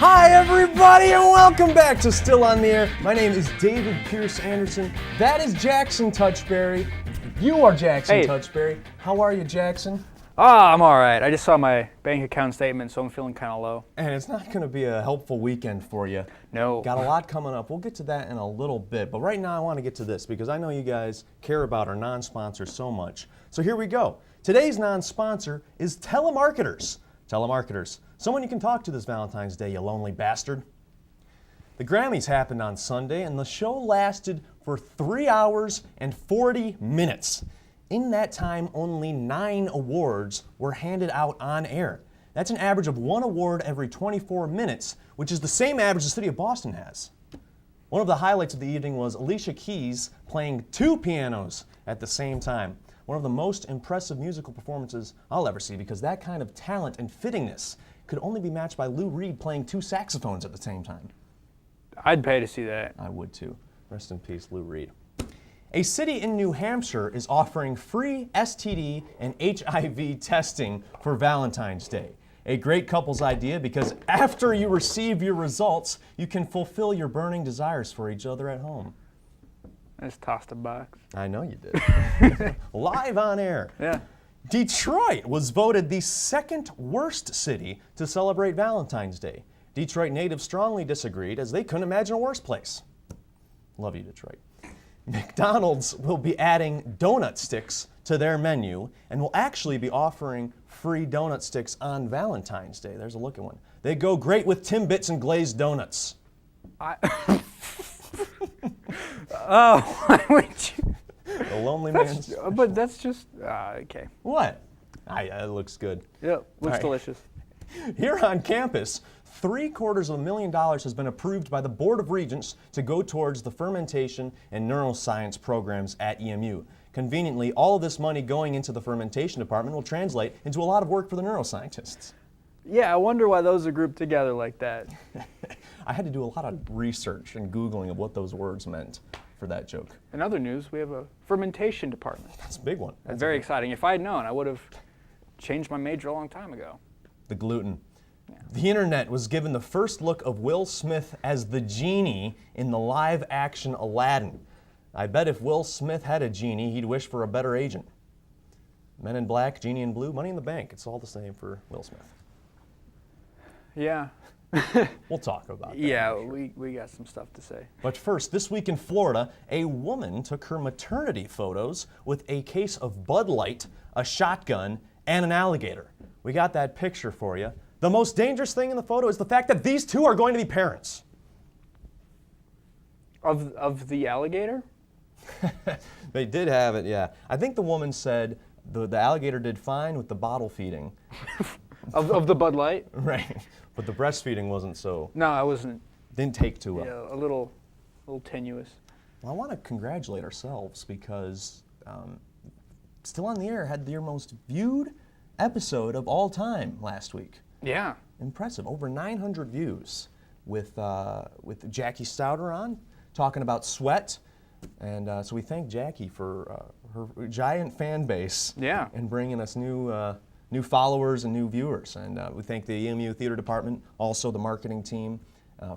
Hi, everybody, and welcome back to Still on the Air. My name is David Pierce Anderson. That is Jackson Touchberry. You are Jackson Touchberry. How are you, Jackson? I'm all right. I just saw my bank account statement, so I'm feeling kind of low. And it's not going to be a helpful weekend for you. No. Got a lot coming up. We'll get to that in a little bit. But right now, I want to get to this because I know you guys care about our non-sponsors so much. So here we go. Today's non-sponsor is telemarketers. Telemarketers. Someone you can talk to this Valentine's Day, you lonely bastard. The Grammys happened on Sunday, and the show lasted for 3 hours and 40 minutes. In that time, only 9 awards were handed out on air. That's an average of 1 award every 24 minutes, which is the same average the city of Boston has. One of the highlights of the evening was Alicia Keys playing 2 pianos at the same time. One of the most impressive musical performances I'll ever see, because that kind of talent and fittingness could only be matched by Lou Reed playing 2 saxophones at the same time. I'd pay to see that. I would too. Rest in peace, Lou Reed. A city in New Hampshire is offering free STD and HIV testing for Valentine's Day. A great couple's idea, because after you receive your results, you can fulfill your burning desires for each other at home. I just tossed a box. I know you did. Live on air. Yeah. Detroit was voted the 2nd worst city to celebrate Valentine's Day. Detroit natives strongly disagreed, as they couldn't imagine a worse place. Love you, Detroit. McDonald's will be adding donut sticks to their menu and will actually be offering free donut sticks on Valentine's Day. There's a looking one. They go great with Timbits and glazed donuts. Oh, why would you? The lonely man's... But that's just, okay. What? It looks good. Yep, looks right. delicious. Here on campus, $750,000 has been approved by the Board of Regents to go towards the fermentation and neuroscience programs at EMU. Conveniently, all of this money going into the fermentation department will translate into a lot of work for the neuroscientists. Yeah, I wonder why those are grouped together like that. I had to do a lot of research and Googling of what those words meant for that joke. In other news, we have a fermentation department. That's a big one. That's very exciting. If I had known, I would have changed my major a long time ago. The gluten. Yeah. The internet was given the first look of Will Smith as the genie in the live-action Aladdin. I bet if Will Smith had a genie, he'd wish for a better agent. Men in Black, Genie in Blue, Money in the Bank. It's all the same for Will Smith. Yeah. We'll talk about that. Yeah, sure. we got some stuff to say. But first, this week in Florida, a woman took her maternity photos with a case of Bud Light, a shotgun, and an alligator. We got that picture for you. The most dangerous thing in the photo is the fact that these two are going to be parents. Of the alligator? They did have it, yeah. I think the woman said the alligator did fine with the bottle feeding. of the Bud Light? Right. But the breastfeeding wasn't so... No, I wasn't. Didn't take too well. Yeah, a little tenuous. Well, I want to congratulate ourselves because Still on the Air had their most viewed episode of all time last week. Yeah. Impressive. Over 900 views with Jackie Stouter on, talking about sweat. And so we thank Jackie for her giant fan base. Yeah. And bringing us new followers and new viewers. And we thank the EMU Theater Department, also the marketing team,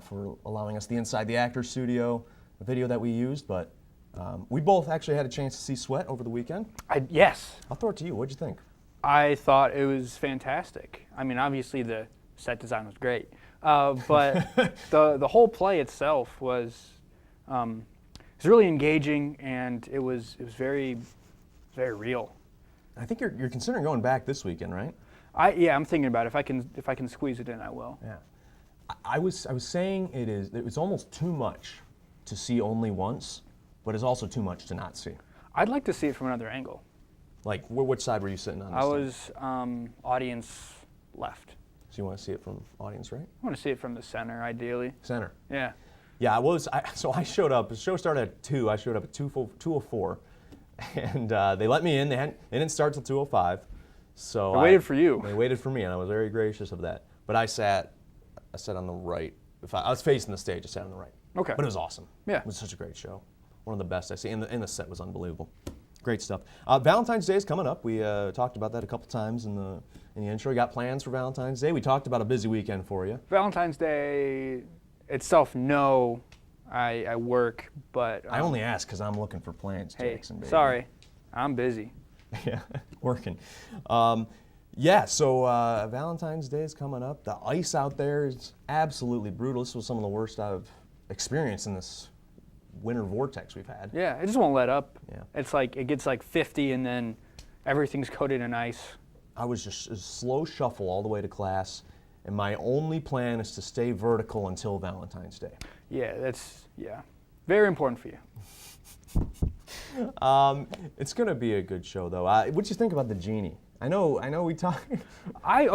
for allowing us the Inside the Actors Studio video that we used. But we both actually had a chance to see Sweat over the weekend. Yes. I'll throw it to you. What'd you think? I thought it was fantastic. I mean, obviously the set design was great, but the whole play itself was really engaging, and it was very, very real. I think you're considering going back this weekend, right? Yeah, I'm thinking about it. If I can squeeze it in, I will. Yeah, I was saying it's almost too much to see only once, but it's also too much to not see. I'd like to see it from another angle. Like, which side were you sitting on? I was audience left. So you want to see it from audience right? I want to see it from the center, ideally. Center. Yeah. Yeah, so I showed up. The show started at 2. I showed up at 2:04, and they let me in. They didn't start till 2:05. So they waited for you. They waited for me, and I was very gracious of that. But I sat on the right. I was facing the stage. I sat on the right. Okay. But it was awesome. Yeah. It was such a great show. One of the best I see. And the set was unbelievable. Great stuff. Valentine's Day is coming up. We talked about that a couple times in the intro. You got plans for Valentine's Day? We talked about a busy weekend for you. Valentine's Day itself, no. I work, but... I only ask because I'm looking for plans, hey, Jackson, baby. sorry. I'm busy. Yeah, working. So Valentine's Day is coming up. The ice out there is absolutely brutal. This was some of the worst I've experienced in this winter vortex we've had. Yeah, it just won't let up. Yeah. It's like, it gets like 50 and then everything's coated in ice. I was just a slow shuffle all the way to class, and my only plan is to stay vertical until Valentine's Day. Yeah, very important for you. It's gonna be a good show, though. What'd you think about the Genie? I know we talked. I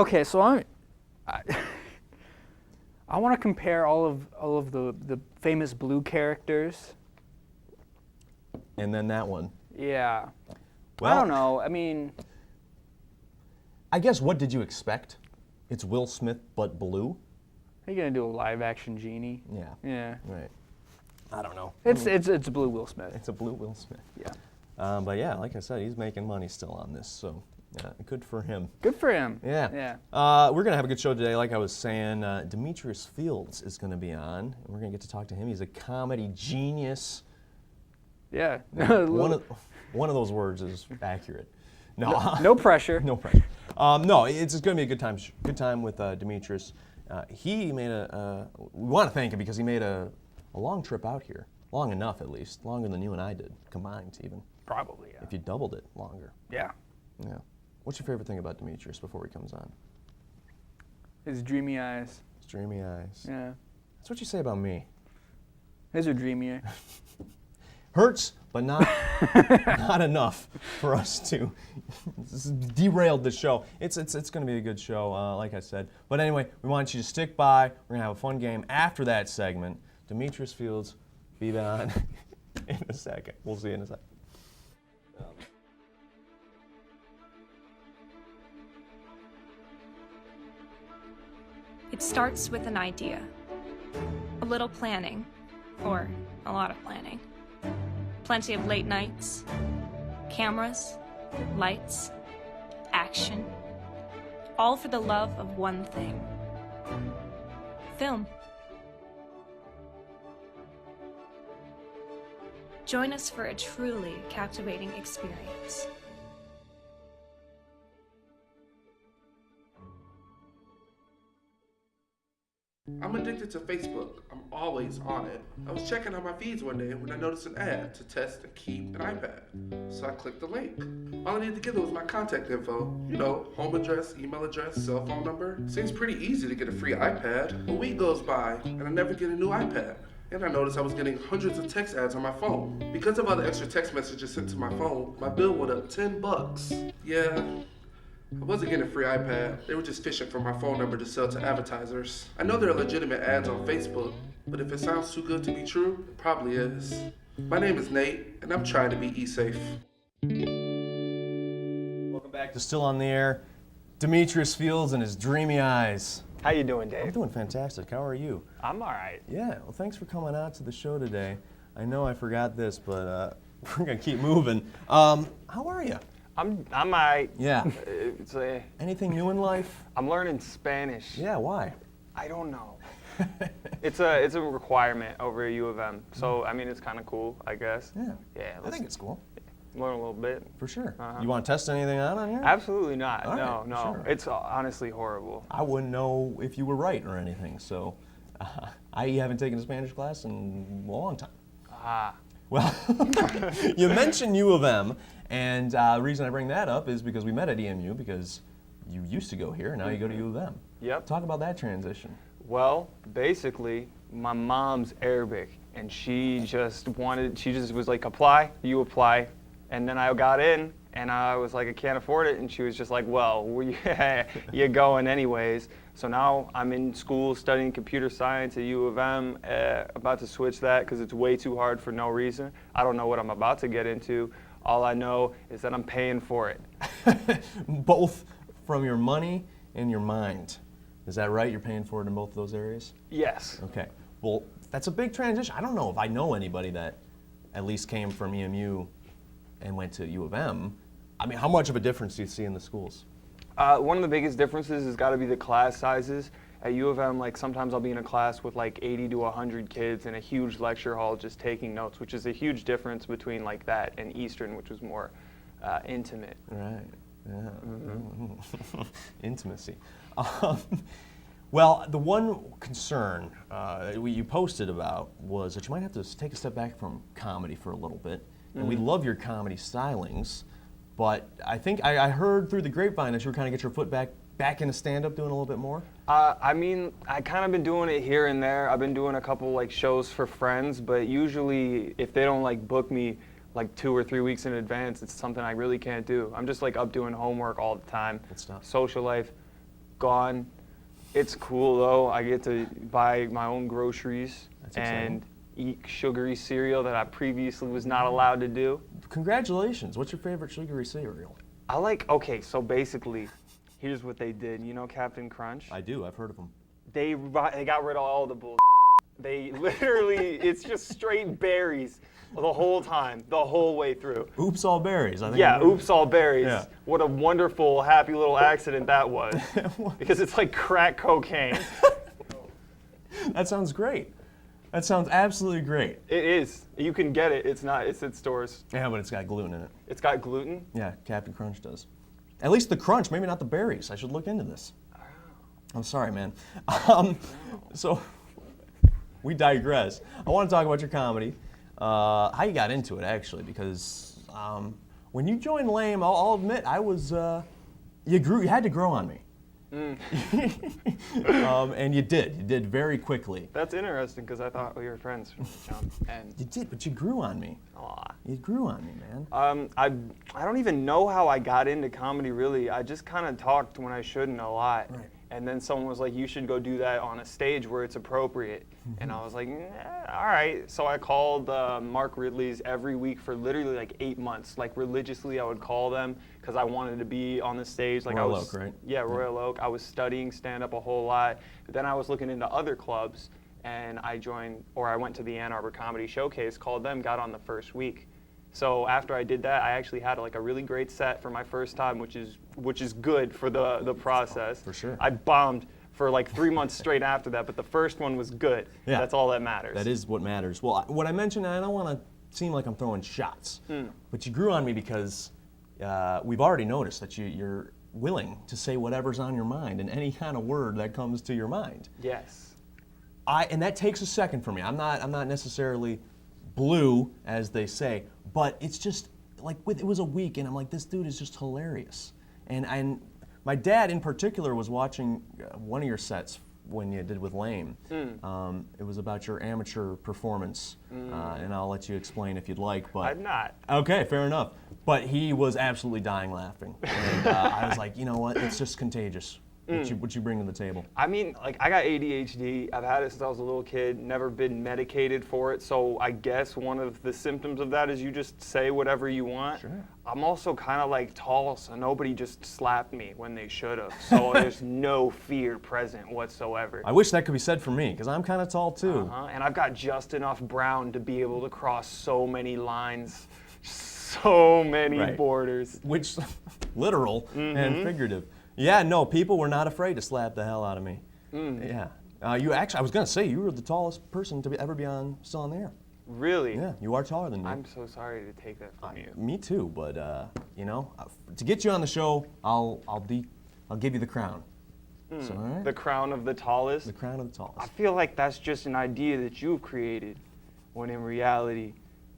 want to compare all of the famous Blue characters. And then that one. Yeah. Well, I don't know. I mean, I guess what did you expect? It's Will Smith but blue. are you gonna do a live action Genie? Yeah. Yeah. Right. I don't know. It's blue Will Smith. It's a blue Will Smith. Yeah. But yeah, like I said, he's making money still on this, so good for him. Good for him. Yeah. Yeah. We're going to have a good show today. Like I was saying, Demetrius Fields is going to be on, and we're going to get to talk to him. He's a comedy genius. Yeah. One of those words is accurate. No pressure. No pressure. No, it's going to be a good time. Good time with Demetrius. He made we want to thank him because he made a long trip out here. Long enough, at least. Longer than you and I did, combined even. Probably, yeah. If you doubled it, longer. Yeah. Yeah. What's your favorite thing about Demetrius before he comes on? His dreamy eyes. His dreamy eyes. Yeah. That's what you say about me. His are dreamier. Hurts, but not not enough for us to derailed the show. It's going to be a good show, like I said. But anyway, we want you to stick by. We're going to have a fun game after that segment. Demetrius Fields, be on in a second. We'll see you in a second. It starts with an idea, a little planning, or a lot of planning. Plenty of late nights, cameras, lights, action, all for the love of one thing: film. Join us for a truly captivating experience. I'm addicted to Facebook. I'm always on it. I was checking on my feeds one day when I noticed an ad to test and keep an iPad. So I clicked the link. All I needed to give it was my contact info. You know, home address, email address, cell phone number. Seems pretty easy to get a free iPad. A week goes by and I never get a new iPad. And I noticed I was getting hundreds of text ads on my phone. Because of all the extra text messages sent to my phone, my bill went up $10. Yeah. I wasn't getting a free iPad. They were just fishing for my phone number to sell to advertisers. I know there are legitimate ads on Facebook, but if it sounds too good to be true, it probably is. My name is Nate, and I'm trying to be e-safe. Welcome back to Still on the Air. Demetrius Fields and his dreamy eyes. How you doing, Dave? I'm doing fantastic. How are you? I'm all right. Yeah, well, thanks for coming out to the show today. I know I forgot this, but we're going to keep moving. How are you? I'm all right. Yeah. It's Anything new in life? I'm learning Spanish. Yeah, why? I don't know. It's a requirement over at U of M. So, I mean, it's kind of cool, I guess. Yeah. Yeah. I think it's cool. Learn a little bit. For sure. Uh-huh. You want to test anything out on here? Absolutely not. All No, right, no. sure. It's honestly horrible. I wouldn't know if you were right or anything, so I haven't taken a Spanish class in a long time. Ah. Well, you mentioned U of M, and the reason I bring that up is because we met at EMU because you used to go here, and now you go to U of M. Yep. Talk about that transition. Well, basically, my mom's Arabic, and she just was like, apply, you apply. And then I got in, and I was like, I can't afford it. And she was just like, well, you're going anyways. So now I'm in school studying computer science at U of M, about to switch that because it's way too hard for no reason. I don't know what I'm about to get into. All I know is that I'm paying for it. Both from your money and your mind. Is that right? You're paying for it in both of those areas? Yes. Okay. Well, that's a big transition. I don't know if I know anybody that at least came from EMU and went to U of M, I mean, how much of a difference do you see in the schools? One of the biggest differences has got to be the class sizes. At U of M, like sometimes I'll be in a class with like 80 to 100 kids in a huge lecture hall just taking notes, which is a huge difference between like that and Eastern, which was more intimate. Right. Yeah. Intimacy. Well, the one concern you posted about was that you might have to take a step back from comedy for a little bit. And we love your comedy stylings, but I think I heard through the grapevine that you were kind of get your foot back into stand-up, doing a little bit more. I mean, I kind of been doing it here and there. I've been doing a couple like shows for friends, but usually if they don't like book me like 2 or 3 weeks in advance, it's something I really can't do. I'm just like up doing homework all the time. Good stuff. Social life, gone. It's cool though. I get to buy my own groceries and eat sugary cereal that I previously was not allowed to do. Congratulations. What's your favorite sugary cereal? Okay, so basically, here's what they did. You know Captain Crunch? I do. I've heard of them. They got rid of all the bull. They literally, it's just straight berries the whole time, the whole way through. Oops, all berries. I think. Yeah, oops, all berries. Yeah. What a wonderful, happy little accident that was. Because it's like crack cocaine. That sounds great. That sounds absolutely great. It is. You can get it. It's at stores. Yeah, but it's got gluten in it. It's got gluten? Yeah, Captain Crunch does. At least the crunch, maybe not the berries. I should look into this. I'm sorry, man. So, we digress. I want to talk about your comedy. How you got into it, actually, because when you joined Lame, I'll admit, I was, you had to grow on me. And you did very quickly. That's interesting, because I thought we were friends from the jump. And You did, but you grew on me. aw. You grew on me, man. I don't even know how I got into comedy, really. I just kind of talked when I shouldn't a lot. Right. And then someone was like, you should go do that on a stage where it's appropriate. And I was like, all right. So I called Mark Ridley's every week for literally like 8 months. Like religiously, I would call them because I wanted to be on the stage. Like Royal I was, Oak, right? Yeah, Royal Oak. I was studying stand-up a whole lot. But then I was looking into other clubs, and I went to the Ann Arbor Comedy Showcase, called them, got on the first week. So after I did that, I actually had like a really great set for my first time, which is good for the process. For sure. I bombed for like 3 months straight after that, but the first one was good. Yeah. That's all that matters. That is what matters. Well, what I mentioned, I don't want to seem like I'm throwing shots, but you grew on me because we've already noticed that you're willing to say whatever's on your mind and any kind of word that comes to your mind. Yes. And that takes a second for me. I'm not necessarily blue, as they say, but it's just like it was a week, and I'm like, this dude is just hilarious. And my dad in particular was watching one of your sets when you did with Lame. It was about your amateur performance, and I'll let you explain if you'd like. But I'm not. Okay, fair enough. But he was absolutely dying laughing, and I was like, you know what? It's just contagious. What you bring to the table? I mean, like, I got ADHD. I've had it since I was a little kid, never been medicated for it. So I guess one of the symptoms of that is you just say whatever you want. Sure. I'm also kind of like tall, so nobody just slapped me when they should have. So there's no fear present whatsoever. I wish that could be said for me, because I'm kind of tall too. And I've got just enough brown to be able to cross so many lines, so many borders. Which, literal and figurative. Yeah, no, people were not afraid to slap the hell out of me. Yeah. I was going to say, you were the tallest person to ever be still on the air. Really? Yeah, you are taller than me. I'm so sorry to take that from you. Me too, but, to get you on the show, I'll give you the crown. So, all right? The crown of the tallest? The crown of the I tallest. feel like that's just an idea that you've created, when in reality,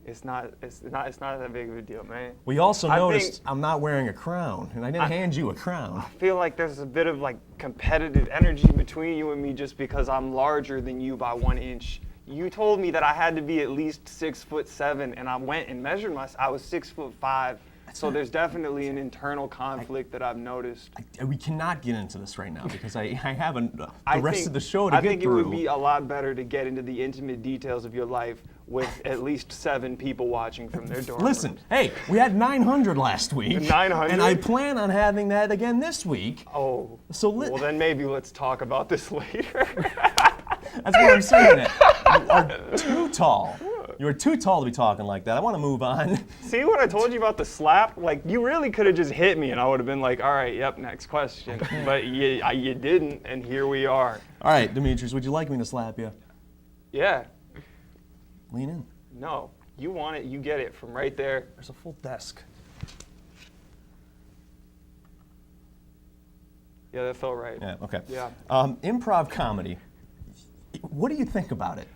it's not that big of a deal, man. We also noticed I'm not wearing a crown, and I didn't hand you a crown. I feel like there's a bit of like competitive energy between you and me just because I'm larger than you by 1 inch. You told me that I had to be at least 6'7", and I went and measured myself. I was 6'5". So there's definitely an internal conflict that I've noticed. We cannot get into this right now because I have the rest of the show to get through. I think it would be a lot better to get into the intimate details of your life with at least 7 people watching from their dorm Listen, rooms. hey, we had 900 last week. 900? And I plan on having that again this week. Oh, So well then maybe let's talk about this later. That's what I'm saying. You are too tall. You were too tall to be talking like that. I want to move on. See what I told you about the slap? Like, you really could have just hit me and I would have been like, all right, yep, next question. But you didn't, and here we are. All right, Demetrius, would you like me to slap you? Yeah. Lean in. No. You want it, you get it from right there. There's a full desk. Yeah, that felt right. Yeah, okay. Yeah. Improv comedy. What do you think about it?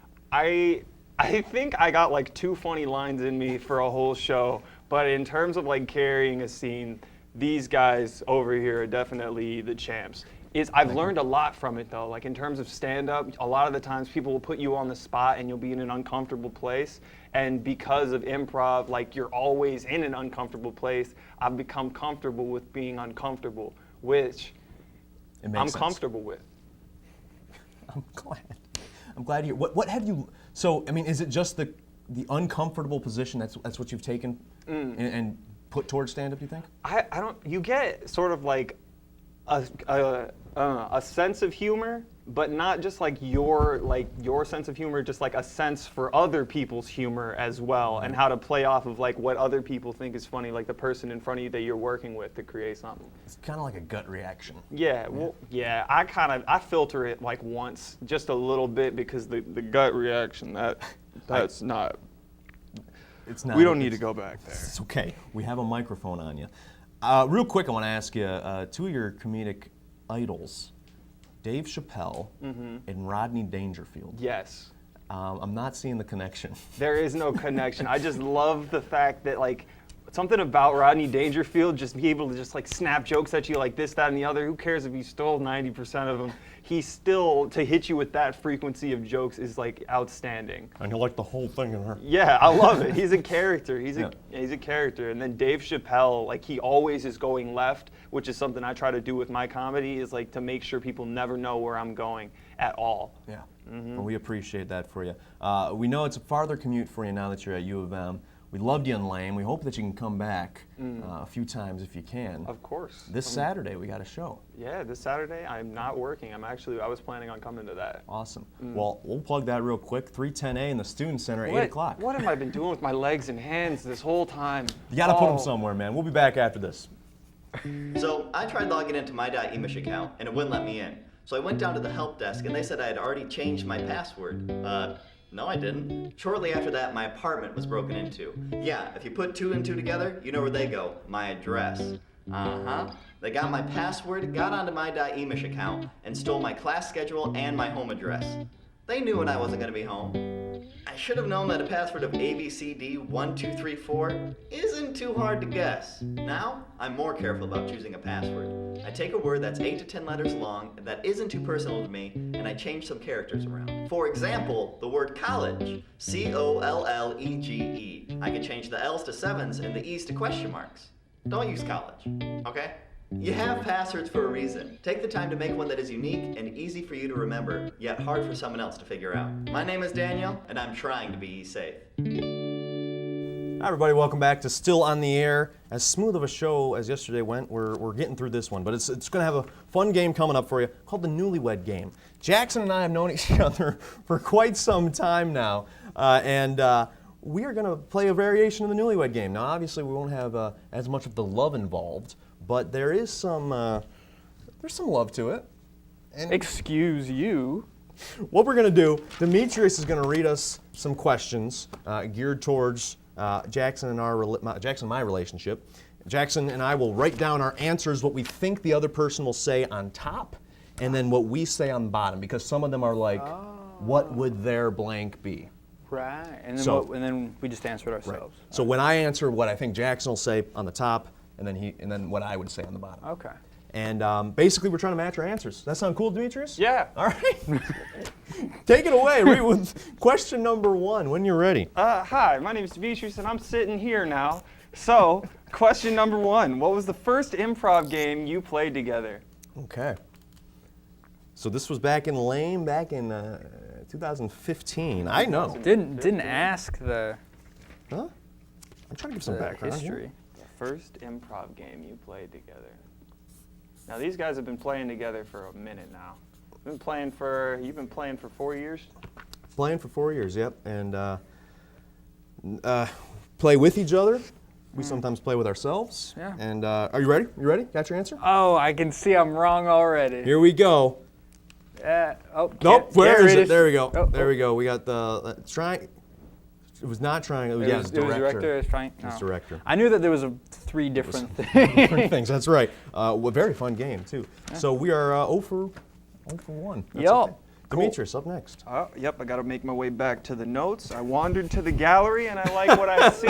I think I got like 2 funny lines in me for a whole show, but in terms of like carrying a scene, these guys over here are definitely the champs. I've learned a lot from it though. Like in terms of stand-up, a lot of the times people will put you on the spot and you'll be in an uncomfortable place. And because of improv, like you're always in an uncomfortable place, I've become comfortable with being uncomfortable, which I'm comfortable with. I'm glad you. What have you? So I mean, is it just the uncomfortable position that's what you've taken and put towards stand-up? You think? I don't. You get sort of like a sense of humor, but not just like your sense of humor, just like a sense for other people's humor as well, and how to play off of like what other people think is funny, like the person in front of you that you're working with to create something. It's kind of like a gut reaction. Yeah, well, yeah. I filter it like once, just a little bit, because the gut reaction that's not. It's not. We don't need to go back there. It's okay. We have a microphone on you. Real quick, I want to ask you 2 of your comedic idols, Dave Chappelle and Rodney Dangerfield. Yes. I'm not seeing the connection. There is no connection. I just love the fact that like something about Rodney Dangerfield, just be able to just like snap jokes at you like this, that, and the other. Who cares if you stole 90% of them? He still, to hit you with that frequency of jokes is like outstanding. And you like the whole thing in her. Yeah, I love it. He's a character. He's a character. And then Dave Chappelle, like he always is going left, which is something I try to do with my comedy, is like to make sure people never know where I'm going at all. Yeah. Well, we appreciate that for you. We know it's a farther commute for you now that you're at U of M. We loved you in Lane. We hope that you can come back a few times if you can. Of course. This Saturday we got a show. Yeah, this Saturday I'm not working. I was planning on coming to that. Awesome. Well, we'll plug that real quick. 310A in the Student Center, 8 o'clock. What have I been doing with my legs and hands this whole time? You got to put them somewhere, man. We'll be back after this. So I tried logging into my .emish account and it wouldn't let me in. So I went down to the help desk and they said I had already changed my password. No, I didn't. Shortly after that, my apartment was broken into. Yeah, if you put 2 and 2 together, you know where they go. My address. They got my password, got onto my .emish account, and stole my class schedule and my home address. They knew when I wasn't going to be home. I should have known that a password of ABCD1234 isn't too hard to guess. Now, I'm more careful about choosing a password. I take a word that's 8 to 10 letters long and that isn't too personal to me, and I change some characters around. For example, the word college, COLLEGE. I can change the L's to 7s and the E's to question marks. Don't use college, okay? You have passwords for a reason. Take the time to make one that is unique and easy for you to remember, yet hard for someone else to figure out. My name is Daniel, and I'm trying to be safe. Hi everybody, welcome back to Still on the Air. As smooth of a show as yesterday went, we're getting through this one, but it's going to have a fun game coming up for you called the Newlywed Game. Jackson and I have known each other for quite some time now, and we are going to play a variation of the Newlywed Game. Now obviously we won't have as much of the love involved, but there is some love to it. And Excuse you. what we're going to do, Demetrius is going to read us some questions geared towards Jackson and my relationship. Jackson and I will write down our answers, what we think the other person will say on top, and then what we say on the bottom, because some of them are like, what would their blank be? Right. And then, So- and then we just answer it ourselves. So when I answer what I think Jackson will say on the top, and then what I would say on the bottom. Okay. And basically, we're trying to match our answers. Does that sound cool, Demetrius? Yeah. All right. Take it away. Read with question number 1 when you're ready. Hi, my name is Demetrius, and I'm sitting here now. So, question number 1. What was the first improv game you played together? Okay. So this was back in Lane, back in 2015. I know. Didn't ask the Huh? I'm trying to give some the background history. here. First improv game you played together. Now these guys have been playing together for a minute now. You've been playing for 4 years? Playing for 4 years, yep. And Play with each other. We sometimes play with ourselves. Yeah. And are you ready? You ready? Got your answer? Oh, I can see I'm wrong already. Here we go. Nope. Where is it? There we go. Oh, There we go. We got the triangle. It was not triangle. It was director. It was trying. It was director. I knew that there was three different Different things. things. That's right. A very fun game too. So we are 0 for 1. That's Yup. okay. Demetrius, up next. Yep, I got to make my way back to the notes. I wandered to the gallery and I like what I see.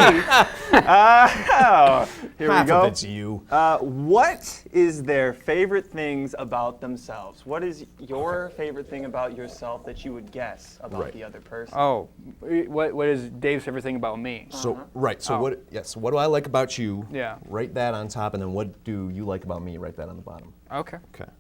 Here we Half go. of it's you. What is their favorite things about themselves? What is your favorite thing about yourself that you would guess about Right. the other person? Oh, what is Dave's favorite thing about me? So right. So Oh. what? Yes. What do I like about you? Yeah. Write that on top, and then what do you like about me? Write that on the bottom. Okay. Okay.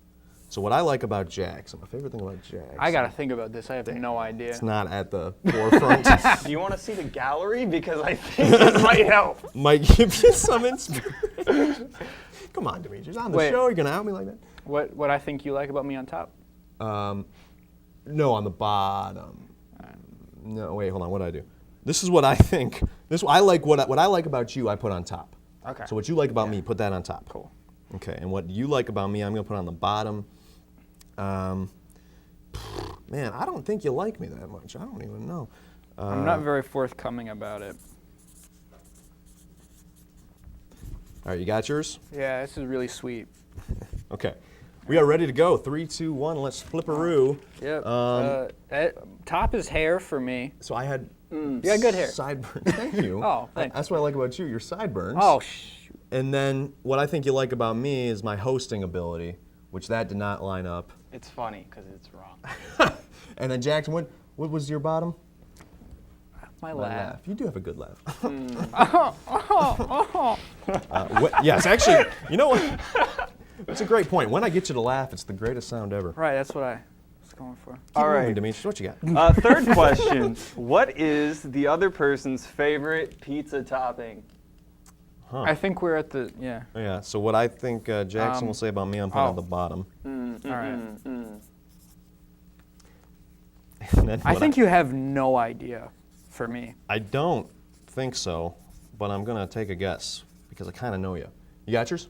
So what I like about Jackson, my favorite thing about Jackson. I gotta think about this. I have no idea. It's not at the forefront. Do you want to see the gallery? Because I think it might help. Might give you some inspiration. Come on, Demetrius. On the Wait. show, you're gonna out me like that? What I think you like about me on top? No, on the bottom. No, wait, hold on. What did I do? This is what I think. What I like about you. I put on top. Okay. So what you like about me, put that on top. Cool. Okay, and what you like about me, I'm gonna put on the bottom. Man, I don't think you like me that much. I don't even know. I'm not very forthcoming about it. All right, you got yours? Yeah, this is really sweet. Okay. We are ready to go. 3, 2, 1. Let's flip-a-roo. Yep. Top is hair for me. So I had You got good hair. sideburns. Thank you. Oh, thanks. That's what I like about you, your sideburns. Oh, And then what I think you like about me is my hosting ability, which that did not line up. It's funny because it's wrong. And then Jackson, what was your bottom? my My laugh. You do have a good laugh. Yes, actually, you know what? That's a great point. When I get you to laugh, it's the greatest sound ever. Right, that's what I was going for. Keep All moving, right. Demetrius, what you got? Third question. What is the other person's favorite pizza topping? I think we're at the, yeah. Yeah, so what I think Jackson will say about me, I'm putting on the bottom. All right. And then I what think you have no idea for me. I don't think so, but I'm going to take a guess because I kind of know you. You got yours?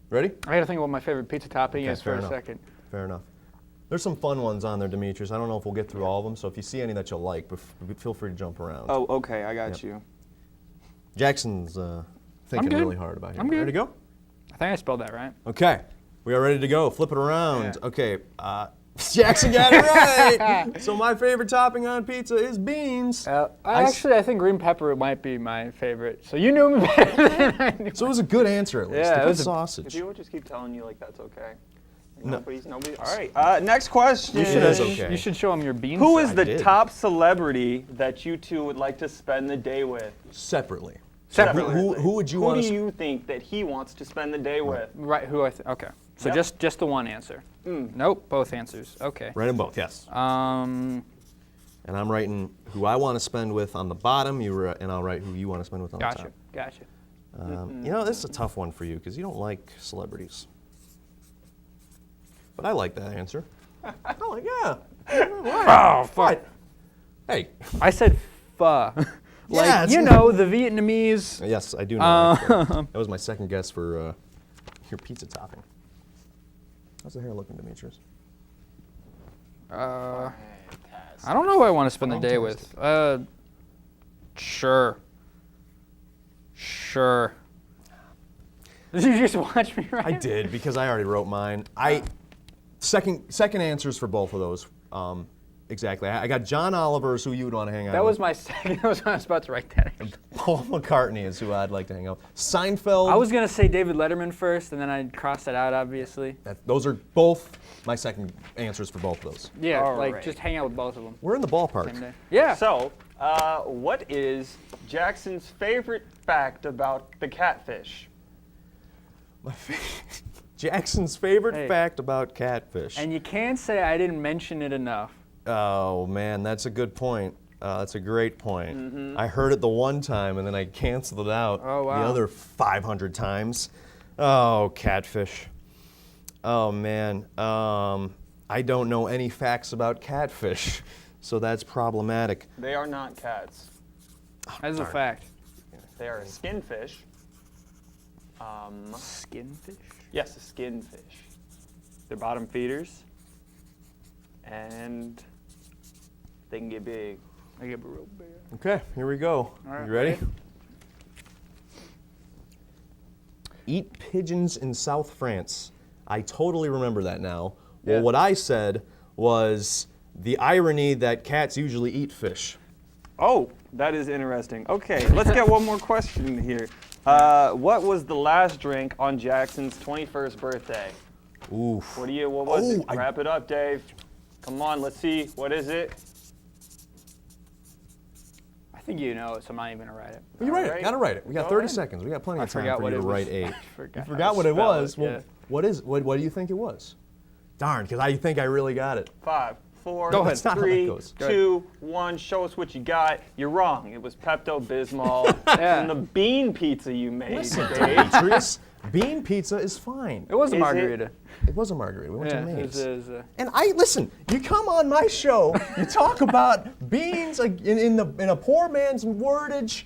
Ready? I gotta think of what my favorite pizza topping Okay, is for fair a enough. second. Fair enough. There's some fun ones on there, Demetrius. I don't know if we'll get through all of them, so if you see any that you'll like, feel free to jump around. Oh, okay, I got Yep. you. Jackson's thinking good. really hard about here. I'm good. Ready to go? I think I spelled that right. Okay. We are ready to go. Flip it around. Yeah. Okay. Jackson got it right. So my favorite topping on pizza is beans. I think green pepper might be my favorite. So you knew me better than I knew. So it was a good answer at least. Yeah, a it good was a- If sausage. you would just keep telling you like that's okay. No. Nobody's. All right. Next question. You should- That's okay. You should show him your beans. Who is I the did. top celebrity that you two would like to spend the day with? Separately. Separately. Who would you Who want do to? you think that he wants to spend the day with? Right, who I think, okay. So Yep. just the one answer. Nope, both answers. Okay. Write them both. Yes. Um, And I'm writing who I want to spend with on the bottom. And I'll write who you want to spend with on the gotcha, top. gotcha. You know, this is a tough one for you because you don't like celebrities. But I like that answer. I'm like, yeah. Oh, fuck. Hey. I said pho. Like, Yeah, it's- you know, the Vietnamese. Yes, I do know. That was my second guess for your pizza topping. How's the hair looking, Demetrius? I don't know who I want to spend the day with. Sure. Sure. Did you just watch me write? I did because I already wrote mine. Second answers for both of those. Exactly. I got John Oliver is who you would want to hang out That with. was my second. That was when I was about to write that. Paul McCartney is who I'd like to hang out with. Seinfeld. I was gonna say David Letterman first, and then I crossed it out, obviously. Those are both my second answers for both of those. Yeah, All like right. just hang out with both of them. We're in the ballpark. Same day. Yeah. So, what is Jackson's favorite fact about the catfish? Jackson's favorite Hey. fact about catfish. And you can't say I didn't mention it enough. Oh man, that's a good point. That's a great point. I heard it the one time and then I canceled it out Oh, wow. the other 500 times. Oh, catfish. Oh man, I don't know any facts about catfish, so that's problematic. They are not cats. That's a fact. They are a skin fish. Skin fish? Yes, a skin fish. They're bottom feeders, and they can get big. They get real big. Okay, here we go. All right, You ready? ready? Eat pigeons in South France. I totally remember that now. Well, Yeah. what I said was the irony that cats usually eat fish. Oh, that is interesting. Okay, let's get one more question here. What was the last drink on Jackson's 21st birthday? Oof. What was Oh, it? Wrap it up, Dave. Come on, let's see. What is it? I think you know it, so I'm not even gonna write it. You write it. Alright. Gotta write it. We got Go 30 ahead. seconds. We got plenty I of time forgot for what you it to was. write 8. I forgot You how forgot to what it spell was. it, Well, yeah. what do you think it was? Darn, because I think I really got it. 5, 4, Go ahead. That's not how that 3, goes. Go ahead. 2, 1. Show us what you got. You're wrong. It was Pepto-Bismol Yeah. from the bean pizza you made, Listen, Dave. Demetrius, bean pizza is fine. It was a Is it? margarita. It was a margarita. We went Yeah, to it Maize. was, And listen, you come on my show, you talk about beans in a poor man's wordage.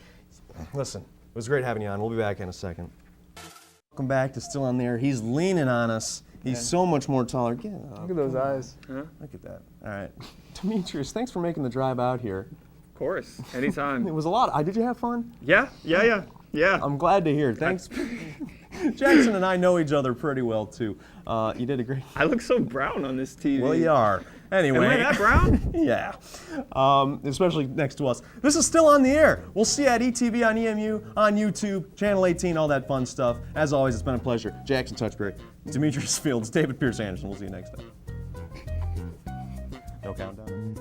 Listen, it was great having you on. We'll be back in a second. Welcome back to Still on the Air. He's leaning on us. He's so much more taller. Get up. Look at those eyes. Look at that. All right. Demetrius, thanks for making the drive out here. Of course. Anytime. It was a lot. Did you have fun? Yeah. I'm glad to hear it. Thanks. Jackson and I know each other pretty well, too. You did a great. I look so brown on this TV. Well, you are. Anyway. Am I that brown? Yeah. Especially next to us. This is Still on the Air. We'll see you at ETV on EMU, on YouTube, Channel 18, all that fun stuff. As always, it's been a pleasure. Jackson Touchberry, Demetrius Fields, David Pierce Anderson. We'll see you next time. No countdown.